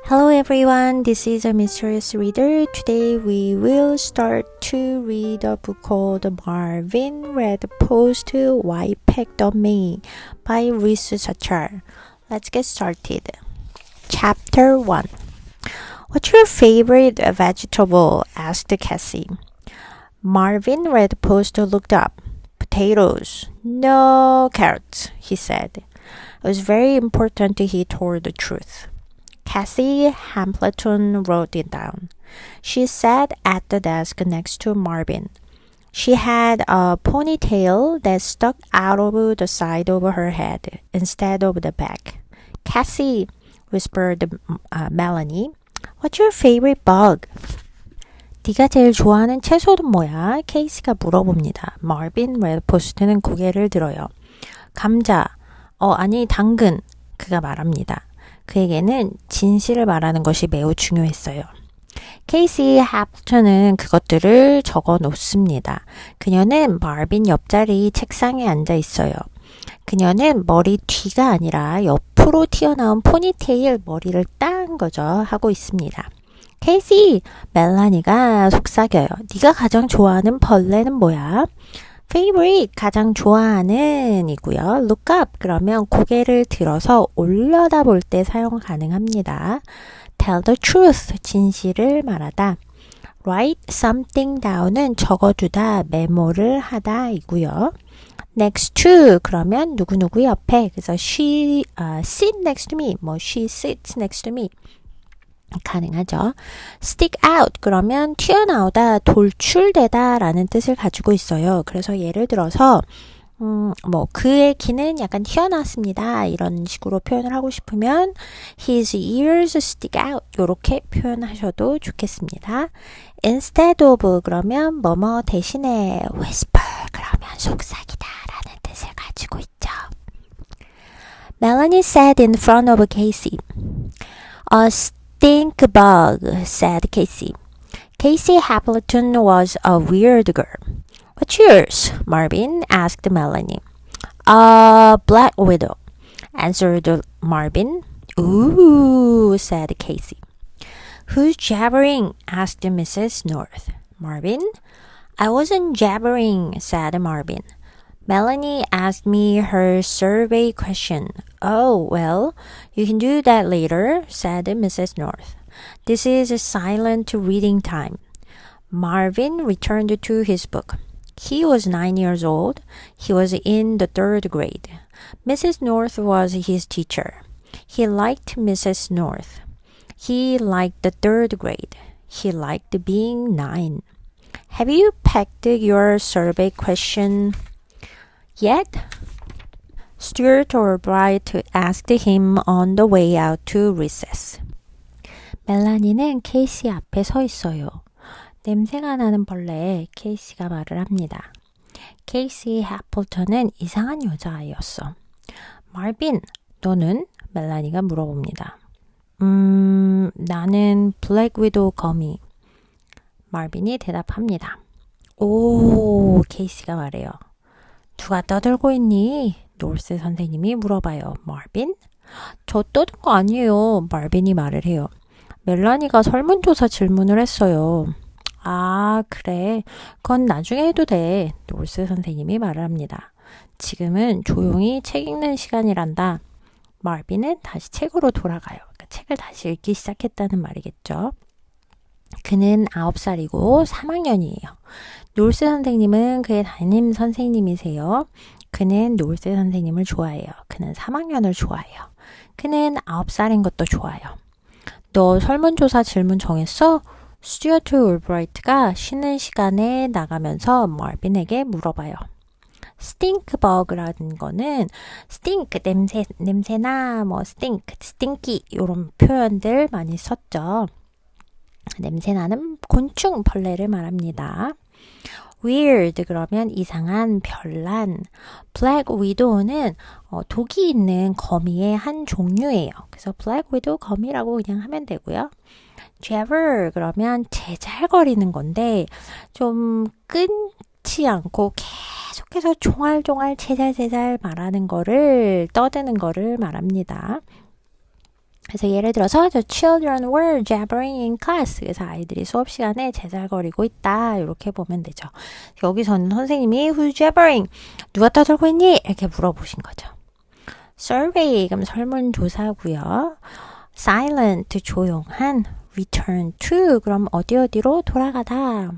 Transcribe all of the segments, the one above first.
Hello everyone, this is a mysterious reader. Today we will start to read a book called Marvin Read Post Why Pecked on Me by Reese Sachar. Let's get started. Chapter 1. What's your favorite vegetable? Asked Cassie. Marvin Read Post looked up. Potatoes. No carrots, he said. It was very important he told the truth. Cassie Hambleton wrote it down. She sat at the desk next to Marvin. She had a ponytail that stuck out of the side of her head instead of the back. Cassie, whispered Melanie, what's your favorite bug? 네가 제일 좋아하는 채소는 뭐야? 케이스가 물어봅니다. 마빈 레드포스트는 고개를 들어요. 감자, 아니 당근, 그가 말합니다. 그에게는 진실을 말하는 것이 매우 중요했어요. 케이시 하프턴은 그것들을 적어 놓습니다. 그녀는 마빈 옆자리 책상에 앉아 있어요. 그녀는 머리 뒤가 아니라 옆으로 튀어나온 포니테일 머리를 딴 거죠. 하고 있습니다. 케이시, 멜라니가 속삭여요. 네가 가장 좋아하는 벌레는 뭐야? favorite, 가장 좋아하는 이고요. look up, 그러면 고개를 들어서 올려다 볼 때 사용 가능합니다. tell the truth, 진실을 말하다. write something down은 적어두다, 메모를 하다 이고요. next to, 그러면 누구누구 옆에, 그래서 she sit next to me, she sits next to me. 가능하죠. stick out 그러면 튀어나오다, 돌출되다 라는 뜻을 가지고 있어요. 그래서 예를 들어서 그의 귀는 약간 튀어나왔습니다. 이런 식으로 표현을 하고 싶으면 his ears stick out 이렇게 표현하셔도 좋겠습니다. instead of 그러면 뭐뭐 대신에 whisper 그러면 속삭이다 라는 뜻을 가지고 있죠. Melanie sat in front of Casey. Stink bug, said Casey. Casey Hambleton was a weird girl. What's yours? Marvin asked Melanie. A black widow, answered Marvin. Ooh, said Casey. Who's jabbering? asked Mrs. North. Marvin. I wasn't jabbering, said Marvin. Melanie asked me her survey question. Oh, well, you can do that later, said Mrs. North. This is a silent reading time. Marvin returned to his book. He was 9 years old. He was in the 3rd grade. Mrs. North was his teacher. He liked Mrs. North. He liked the 3rd grade. He liked being 9. Have you packed your survey question yet? Stuart Albright asked him on the way out to recess. 멜라니는 케이시 앞에 서 있어요. 냄새가 나는 벌레에 케이시가 말을 합니다. 케이시 해플턴은 이상한 여자아이였어. 마빈, 너는? 멜라니가 물어봅니다. 나는 블랙 위도우 거미. 마빈이 대답합니다. 오, 케이시가 말해요. 누가 떠들고 있니? 놀스 선생님이 물어봐요. 마빈? 저 떠든 거 아니에요. 마빈이 말을 해요. 멜라니가 설문조사 질문을 했어요. 아, 그래. 그건 나중에 해도 돼. 놀스 선생님이 말을 합니다. 지금은 조용히 책 읽는 시간이란다. 마빈은 다시 책으로 돌아가요. 그러니까 책을 다시 읽기 시작했다는 말이겠죠. 그는 9살이고 3학년이에요. 놀스 선생님은 그의 담임 선생님이세요. 그는 놀스 선생님을 좋아해요. 그는 3학년을 좋아해요. 그는 9살인 것도 좋아요. 너 설문조사 질문 정했어? 스튜어트 올브라이트가 쉬는 시간에 나가면서 마빈에게 물어봐요. 스팅크 버그라는 거는 스팅크, 냄새나 스팅크, 스팅키 이런 표현들 많이 썼죠. 냄새나는 곤충, 벌레를 말합니다. weird 그러면 이상한, 별난. black widow는 독이 있는 거미의 한 종류예요. 그래서 black widow 거미라고 그냥 하면 되고요. jabber 그러면 제잘거리는 건데 좀 끊지 않고 계속해서 종알종알 제잘제잘 말하는 거를 떠드는 거를 말합니다. 그래서 예를 들어서 the children were jabbering in class. 그래서 아이들이 수업 시간에 제잘거리고 있다. 이렇게 보면 되죠. 여기서는 선생님이 who's jabbering? 누가 떠들고 있니? 이렇게 물어보신 거죠. survey 그럼 설문조사고요. silent 조용한 return to 그럼 어디로 돌아가다.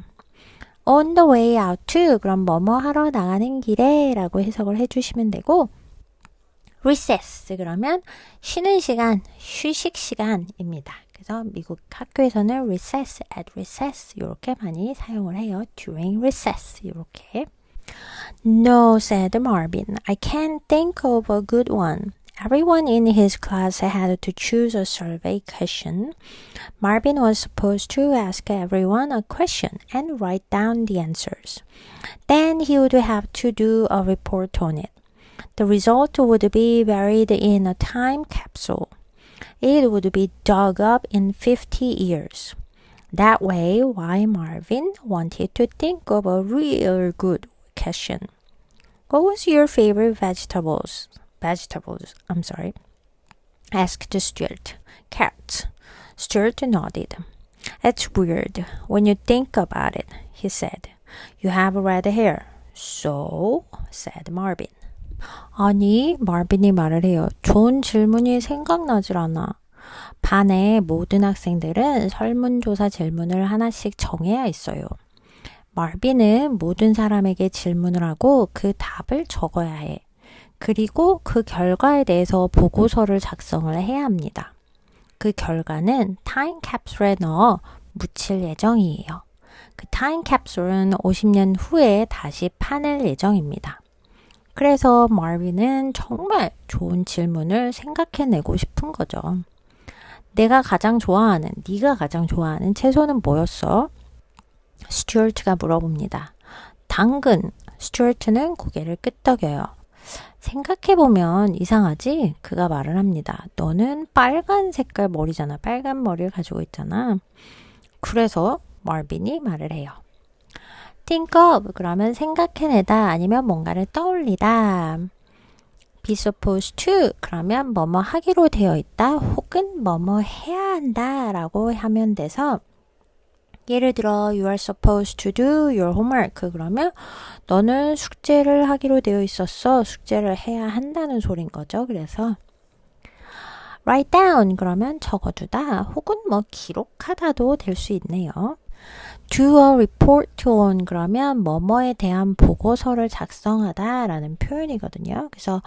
on the way out to 그럼 뭐뭐 하러 나가는 길에 라고 해석을 해주시면 되고 recess 그러면 쉬는 시간, 휴식 시간입니다. 그래서 미국 학교에서는 recess, at recess 이렇게 많이 사용을 해요. during recess 이렇게. No, said Marvin. I can't think of a good one. Everyone in his class had to choose a survey question. Marvin was supposed to ask everyone a question and write down the answers. Then he would have to do a report on it. The result would be buried in a time capsule. It would be dug up in 50 years. That way, why Marvin wanted to think of a real good question. What was your favorite vegetables, asked Stuart. Carrots. Stuart nodded. That's weird when you think about it, he said. You have red hair. So, said Marvin. 아니, 마빈이 말을 해요. 좋은 질문이 생각나질 않아. 반의 모든 학생들은 설문조사 질문을 하나씩 정해야 있어요. 마빈은 모든 사람에게 질문을 하고 그 답을 적어야 해. 그리고 그 결과에 대해서 보고서를 작성을 해야 합니다. 그 결과는 타임캡슐에 넣어 묻힐 예정이에요. 그 타임캡슐은 50년 후에 다시 파낼 예정입니다. 그래서 마빈은 정말 좋은 질문을 생각해내고 싶은 거죠. 네가 가장 좋아하는 채소는 뭐였어? 스튜어트가 물어봅니다. 당근. 스튜어트는 고개를 끄덕여요. 생각해보면 이상하지? 그가 말을 합니다. 너는 빨간 색깔 머리잖아. 빨간 머리를 가지고 있잖아. 그래서 마빈이 말을 해요. think of 그러면 생각해내다 아니면 뭔가를 떠올리다. be supposed to 그러면 뭐뭐 하기로 되어 있다 혹은 뭐뭐 해야 한다 라고 하면 돼서 예를 들어 you are supposed to do your homework 그러면 너는 숙제를 하기로 되어 있었어. 숙제를 해야 한다는 소린 거죠. 그래서 write down 그러면 적어두다 혹은 뭐 기록하다도 될 수 있네요. do a report on 그러면 뭐뭐에 대한 보고서를 작성하다 라는 표현이거든요. 그래서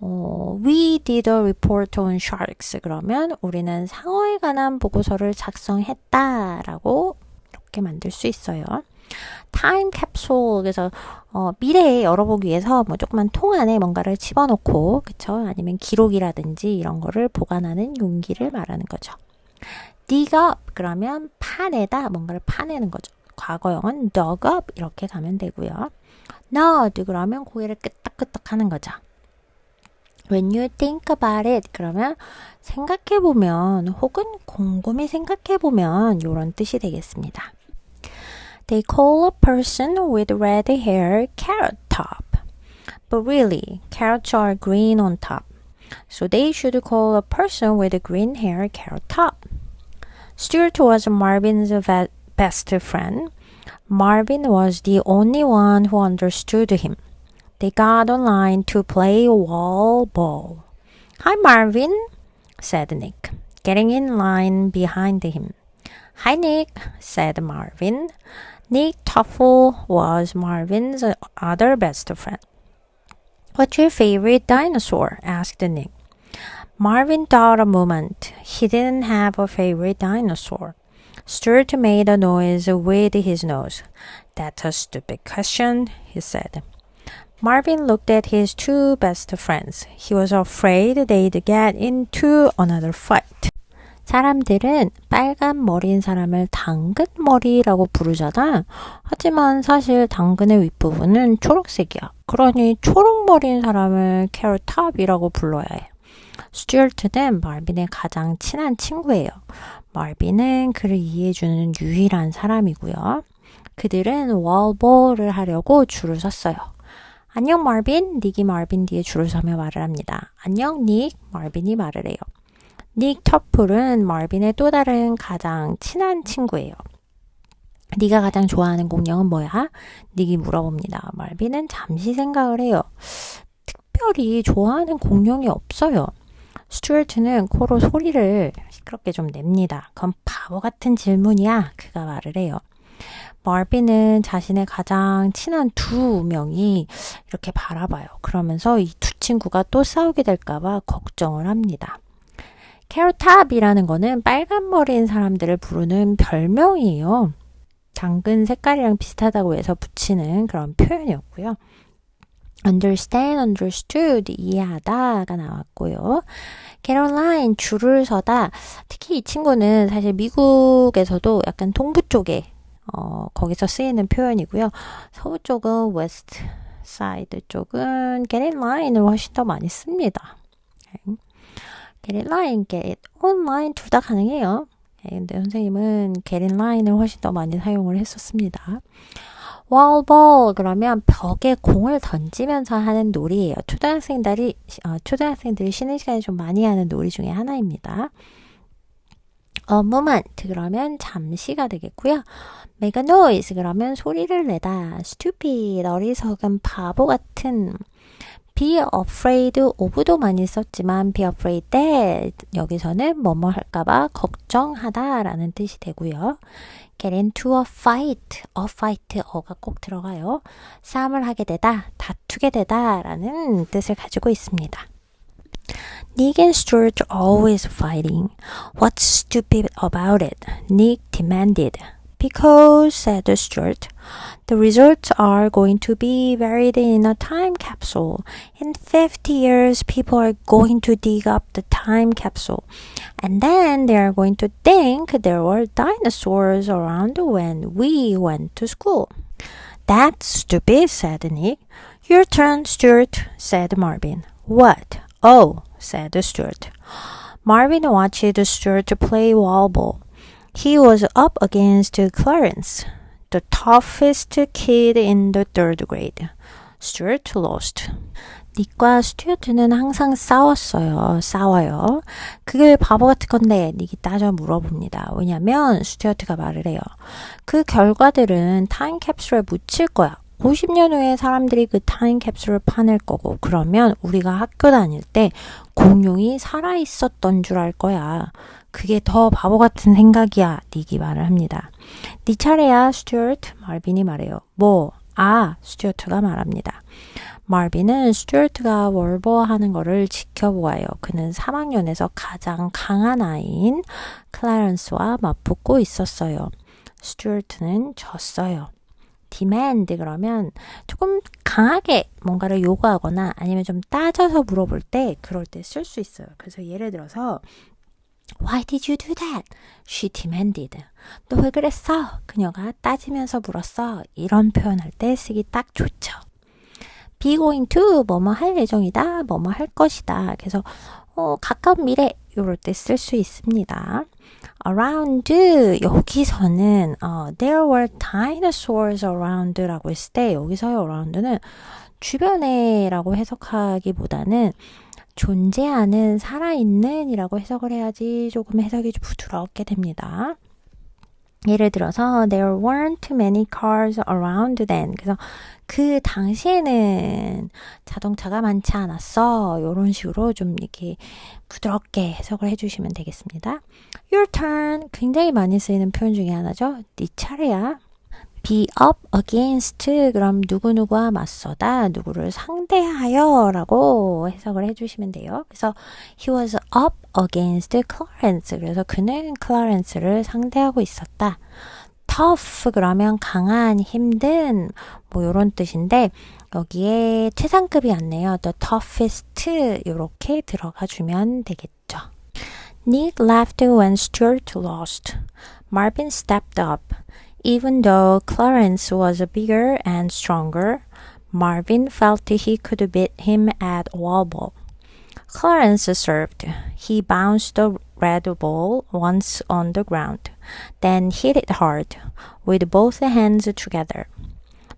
we did a report on sharks 그러면 우리는 상어에 관한 보고서를 작성했다 라고 이렇게 만들 수 있어요. 타임 캡슐 그래서 미래에 열어보기 위해서 뭐 조그만 통 안에 뭔가를 집어넣고 그쵸? 아니면 기록이라든지 이런 거를 보관하는 용기를 말하는 거죠. dig up 그러면 파내다 뭔가를 파내는 거죠. 과거형은 dug up 이렇게 가면 되고요. nod 그러면 고개를 끄덕끄덕 하는 거죠. When you think about it 그러면 생각해보면 혹은 곰곰이 생각해보면 이런 뜻이 되겠습니다. They call a person with red hair carrot top. But really, carrots are green on top. So they should call a person with green hair carrot top. Stuart was Marvin's best friend. Marvin was the only one who understood him. They got online to play wall ball. Hi, Marvin, said Nick, getting in line behind him. Hi, Nick, said Marvin. Nick Toffle was Marvin's other best friend. What's your favorite dinosaur? Asked Nick. Marvin thought a moment. He didn't have a favorite dinosaur. Stuart made a noise with his nose. That's a stupid question, he said. Marvin looked at his two best friends. He was afraid they'd get into another fight. 사람들은 빨간 머리인 사람을 당근머리라고 부르잖아. 하지만 사실 당근의 윗부분은 초록색이야. 그러니 초록머리인 사람을 캐럿탑이라고 불러야 해. 스튜어트는 말빈의 가장 친한 친구예요. 말빈은 그를 이해해주는 유일한 사람이고요. 그들은 월볼을 하려고 줄을 섰어요. 안녕 말빈, 닉이 말빈 뒤에 줄을 서며 말을 합니다. 안녕 닉, 말빈이 말을 해요. 닉 터플은 마빈의 또 다른 가장 친한 친구예요. 네가 가장 좋아하는 공룡은 뭐야? 닉이 물어봅니다. 마빈은 잠시 생각을 해요. 특별히 좋아하는 공룡이 없어요. 스튜어트는 코로 소리를 시끄럽게 좀 냅니다. 그건 바보 같은 질문이야. 그가 말을 해요. 마빈은 자신의 가장 친한 두 명이 이렇게 바라봐요. 그러면서 이 두 친구가 또 싸우게 될까봐 걱정을 합니다. 캐럿탑이라는 거는 빨간 머리인 사람들을 부르는 별명이에요. 당근 색깔이랑 비슷하다고 해서 붙이는 그런 표현이었고요. understand, understood, 이해하다가 나왔고요. 캐롤라인, 줄을 서다. 특히 이 친구는 사실 미국에서도 약간 동부 쪽에 거기서 쓰이는 표현이고요. 서부 쪽은 웨스트 사이드 쪽은 get in line을 훨씬 더 많이 씁니다. get in line, get online 둘 다 가능해요. 근데 선생님은 get in line을 훨씬 더 많이 사용을 했었습니다. wall ball 그러면 벽에 공을 던지면서 하는 놀이예요. 초등학생들이 쉬는 시간에 좀 많이 하는 놀이 중에 하나입니다. moment 그러면 잠시가 되겠고요. make a noise 그러면 소리를 내다. stupid 어리석은 바보 같은. be afraid of도 많이 썼지만 be afraid that 여기서는 뭐뭐 할까봐 걱정하다 라는 뜻이 되고요. get into a fight, 어가 꼭 들어가요. 싸움을 하게 되다, 다투게 되다 라는 뜻을 가지고 있습니다. Nick and Stuart always fighting. What's stupid about it? Nick demanded. Because, said Stuart, the results are going to be buried in a time capsule. In 50 years, people are going to dig up the time capsule. And then they are going to think there were dinosaurs around when we went to school. That's stupid, said Nick. Your turn, Stuart, said Marvin. What? Oh, said Stuart. Marvin watched Stuart play wall ball. He was up against Clarence, the toughest kid in the third grade. Stuart lost. 닉과 스튜어트는 항상 싸워요. 그게 왜 바보 같은 건데? 닉이 따져 물어봅니다. 왜냐면 스튜어트가 말을 해요. 그 결과들은 타임캡슐에 묻힐 거야. 50년 후에 사람들이 그 타임캡슐을 파낼 거고 그러면 우리가 학교 다닐 때 공룡이 살아있었던 줄 알 거야. 그게 더 바보 같은 생각이야. 닉이 말을 합니다. 네 차례야, 스튜어트. 말빈이 말해요. 뭐? 스튜어트가 말합니다. 말빈은 스튜어트가 월버하는 거를 지켜보아요. 그는 3학년에서 가장 강한 아이인 클래런스와 맞붙고 있었어요. 스튜어트는 졌어요. demand 그러면 조금 강하게 뭔가를 요구하거나 아니면 좀 따져서 물어볼 때 그럴 때 쓸 수 있어요. 그래서 예를 들어서 Why did you do that? She demanded. 너 왜 그랬어? 그녀가 따지면서 물었어. 이런 표현할 때 쓰기 딱 좋죠. be going to 뭐뭐 할 예정이다. 뭐뭐 할 것이다. 그래서 가까운 미래 이럴 때 쓸 수 있습니다. around 여기서는 there were dinosaurs around 라고 했을 때 여기서의 around는 주변에 라고 해석하기보다는 존재하는 살아있는 이라고 해석을 해야지 조금 해석이 좀 부드럽게 됩니다. 예를 들어서 there weren't many cars around then. 그래서 그 당시에는 자동차가 많지 않았어. 이런 식으로 좀 이렇게 부드럽게 해석을 해주시면 되겠습니다. Your turn 굉장히 많이 쓰이는 표현 중에 하나죠. 네 차례야. be up against 그럼 누구누구와 맞서다 누구를 상대하여 라고 해석을 해주시면 돼요. 그래서 he was up against Clarence 그래서 그는 클라렌스를 상대하고 있었다. tough 그러면 강한 힘든 뭐 이런 뜻인데 여기에 최상급이 왔네요. the toughest 이렇게 들어가 주면 되겠죠. Nick laughed when Stuart lost. Marvin stepped up. Even though Clarence was bigger and stronger, Marvin felt he could beat him at wall ball. Clarence served. He bounced the red ball once on the ground, then hit it hard, with both hands together.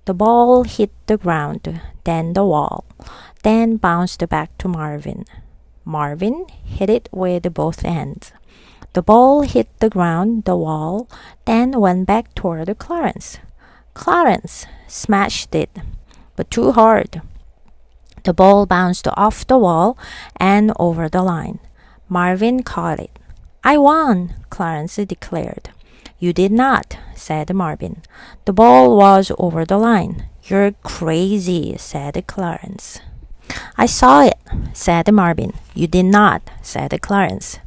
The ball hit the ground, then the wall, then bounced back to Marvin. Marvin hit it with both hands. The ball hit the ground, the wall, then went back toward Clarence. Clarence smashed it, but too hard. The ball bounced off the wall and over the line. Marvin caught it. I won, Clarence declared. You did not, said Marvin. The ball was over the line. You're crazy, said Clarence. I saw it, said Marvin. You did not, said Clarence.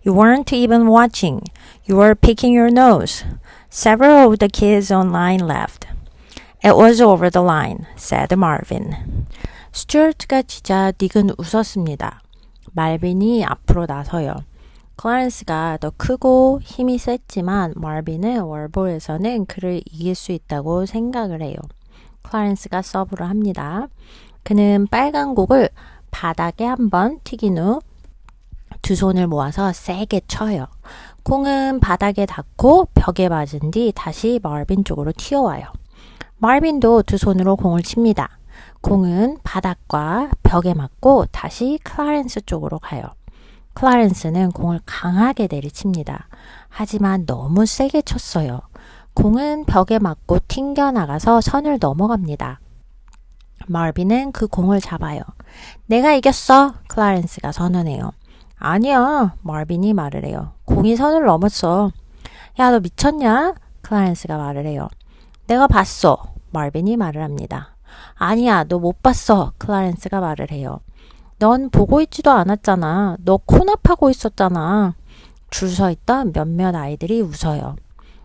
You weren't even watching. You were picking your nose. Several of the kids online laughed. It was over the line, said Marvin. 스튜어트가 치자 닉은 웃었습니다. 말빈이 앞으로 나서요. 클라렌스가 더 크고 힘이 셌지만 말빈은 월볼에서는 그를 이길 수 있다고 생각을 해요. 클라렌스가 서브를 합니다. 그는 빨간 공을 바닥에 한번 튀긴 후 두 손을 모아서 세게 쳐요. 공은 바닥에 닿고 벽에 맞은 뒤 다시 말빈 쪽으로 튀어와요. 말빈도 두 손으로 공을 칩니다. 공은 바닥과 벽에 맞고 다시 클라렌스 쪽으로 가요. 클라렌스는 공을 강하게 내리칩니다. 하지만 너무 세게 쳤어요. 공은 벽에 맞고 튕겨나가서 선을 넘어갑니다. 말빈은 그 공을 잡아요. 내가 이겼어, 클라렌스가 선언해요. 아니야, 말빈이 말을 해요. 공이 선을 넘었어. 야, 너 미쳤냐? 클라렌스가 말을 해요. 내가 봤어, 말빈이 말을 합니다. 아니야, 너 못 봤어, 클라렌스가 말을 해요. 넌 보고 있지도 않았잖아. 너 코납하고 있었잖아. 줄 서 있던 몇몇 아이들이 웃어요.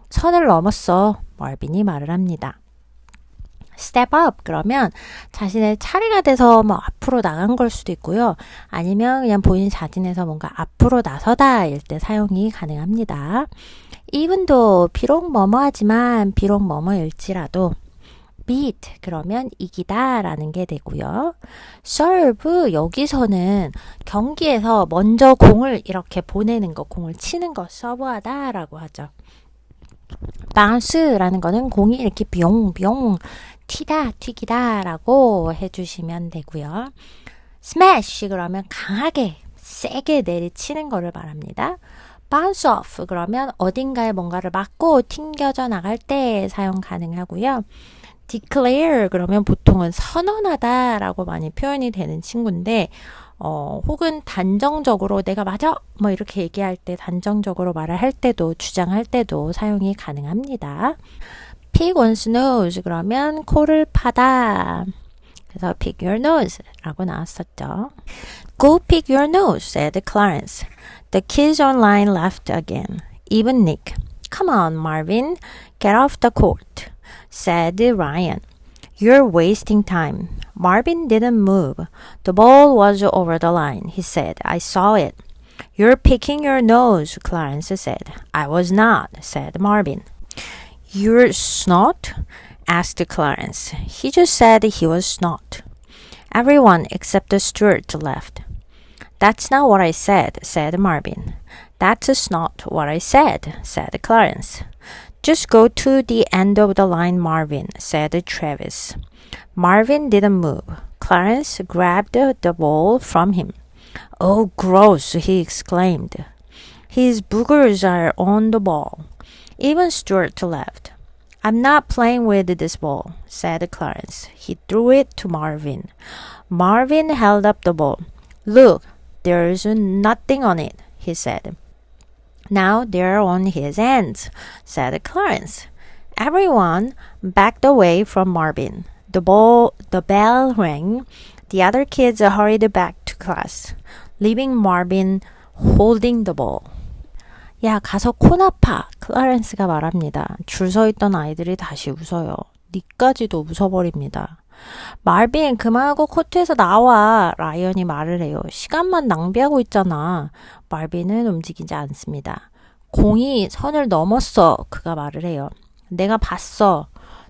선을 넘었어, 말빈이 말을 합니다. step up 그러면 자신의 차례가 돼서 뭐 앞으로 나간 걸 수도 있고요. 아니면 그냥 본인 자진해서 뭔가 앞으로 나서다 일 때 사용이 가능합니다. even though 비록 뭐뭐하지만 비록 뭐뭐일지라도 beat 그러면 이기다 라는 게 되고요. serve 여기서는 경기에서 먼저 공을 이렇게 보내는 거, 공을 치는 거 서브하다 라고 하죠. bounce라는 거는 공이 이렇게 뿅뿅 튀다, 튀기다 라고 해주시면 되고요. smash 그러면 강하게, 세게 내리치는 거를 말합니다. bounce off 그러면 어딘가에 뭔가를 맞고 튕겨져 나갈 때 사용 가능하고요. declare 그러면 보통은 선언하다 라고 많이 표현이 되는 친구인데 혹은 단정적으로 내가 맞아 뭐 이렇게 얘기할 때 단정적으로 말을 할 때도 주장할 때도 사용이 가능합니다. pick one's nose 그러면 코를 파다. 그래서 pick your nose 라고 나왔었죠. Go pick your nose, said Clarence. The kids online laughed again. Even Nick. Come on, Marvin. Get off the court, said Ryan. You're wasting time. Marvin didn't move. The ball was over the line, he said. I saw it. You're picking your nose, Clarence said. I was not, said Marvin. You're snot? Asked Clarence. He just said he was snot. Everyone except Stuart laughed. That's not what I said, said Marvin. That's not what I said, said Clarence. Just go to the end of the line, Marvin, said Travis. Marvin didn't move. Clarence grabbed the ball from him. Oh, gross, he exclaimed. His boogers are on the ball. Even Stuart laughed. I'm not playing with this ball, said Clarence. He threw it to Marvin. Marvin held up the ball. Look, there's nothing on it, he said. Now they're on his hands, said Clarence. Everyone backed away from Marvin. The bell rang. The other kids hurried back to class, leaving Marvin holding the ball. 야, 가서 코나파, 클라렌스가 말합니다. 줄 서 있던 아이들이 다시 웃어요. 니까지도 웃어버립니다. 말빈, 그만하고 코트에서 나와, 라이언이 말을 해요. 시간만 낭비하고 있잖아. 말빈은 움직이지 않습니다. 공이 선을 넘었어, 그가 말을 해요. 내가 봤어.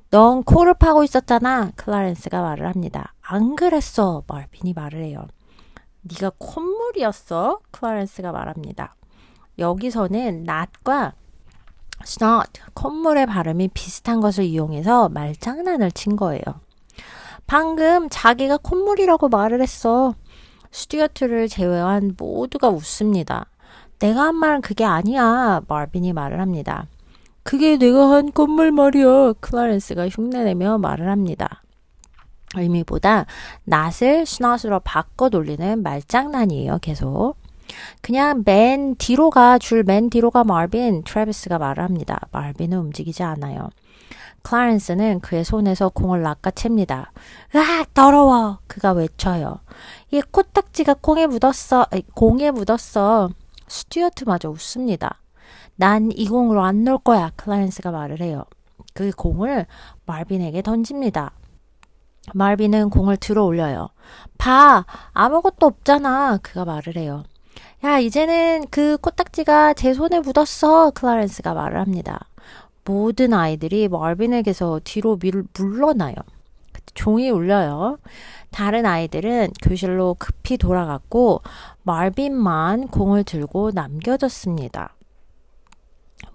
넌 코를 파고 있었잖아, 클라렌스가 말을 합니다. 안 그랬어, 말빈이 말을 해요. 네가 콧물이었어, 클라렌스가 말합니다. 여기서는 not과 snot, 콧물의 발음이 비슷한 것을 이용해서 말장난을 친 거예요. 방금 자기가 콧물이라고 말을 했어. 스튜어트를 제외한 모두가 웃습니다. 내가 한 말은 그게 아니야. 마빈이 말을 합니다. 그게 내가 한 건말 말이야. 클라렌스가 흉내내며 말을 합니다. 의미보다 낫을 snot으로 바꿔 돌리는 말장난이에요. 계속. 그냥 맨 뒤로 가, 줄 맨 뒤로 가 마빈, 트래비스가 말을 합니다. 마빈은 움직이지 않아요. 클라렌스는 그의 손에서 공을 낚아챕니다. 으악 더러워! 그가 외쳐요. 이 코딱지가 공에 묻었어. 스튜어트마저 웃습니다. 난 이 공으로 안 놀 거야. 클라렌스가 말을 해요. 그 공을 마빈에게 던집니다. 마빈은 공을 들어 올려요. 봐! 아무것도 없잖아. 그가 말을 해요. 야, 이제는 그 코딱지가 제 손에 묻었어. 클라렌스가 말을 합니다. 모든 아이들이 마빈에게서 뒤로 물러나요. 종이 울려요. 다른 아이들은 교실로 급히 돌아갔고 마빈만 공을 들고 남겨졌습니다.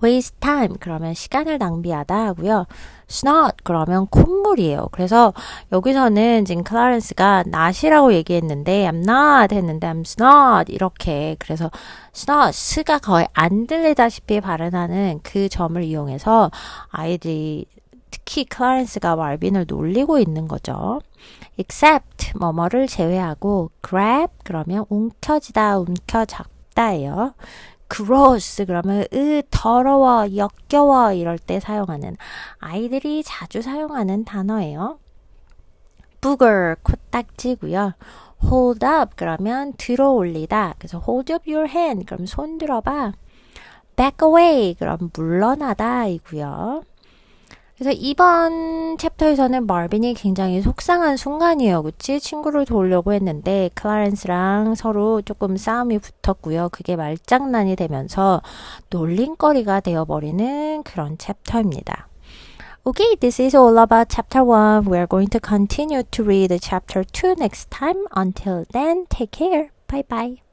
waste time 그러면 시간을 낭비하다 하고요. snot 그러면 콧물이에요. 그래서 여기서는 지금 클라렌스가 not이라고 얘기했는데 I'm not 했는데 I'm snot 이렇게 그래서 snot 스가 거의 안 들리다시피 발음하는 그 점을 이용해서 아이들이 특히 클라렌스가 마빈을 놀리고 있는 거죠. except 뭐뭐를 제외하고 grab 그러면 움켜쥐다 움켜잡다예요. gross 그러면 더러워 역겨워 이럴 때 사용하는 아이들이 자주 사용하는 단어예요. booger 코딱지고요. hold up 그러면 들어 올리다 그래서 hold up your hand 그럼 손 들어봐. back away 그럼 물러나다 이고요. 그래서 이번 챕터에서는 마빈이 굉장히 속상한 순간이에요. 그치? 친구를 도우려고 했는데 클라렌스랑 서로 조금 싸움이 붙었고요. 그게 말장난이 되면서 놀림거리가 되어버리는 그런 챕터입니다. Okay, this is all about chapter 1. We are going to continue to read chapter 2 next time. Until then, take care. Bye bye.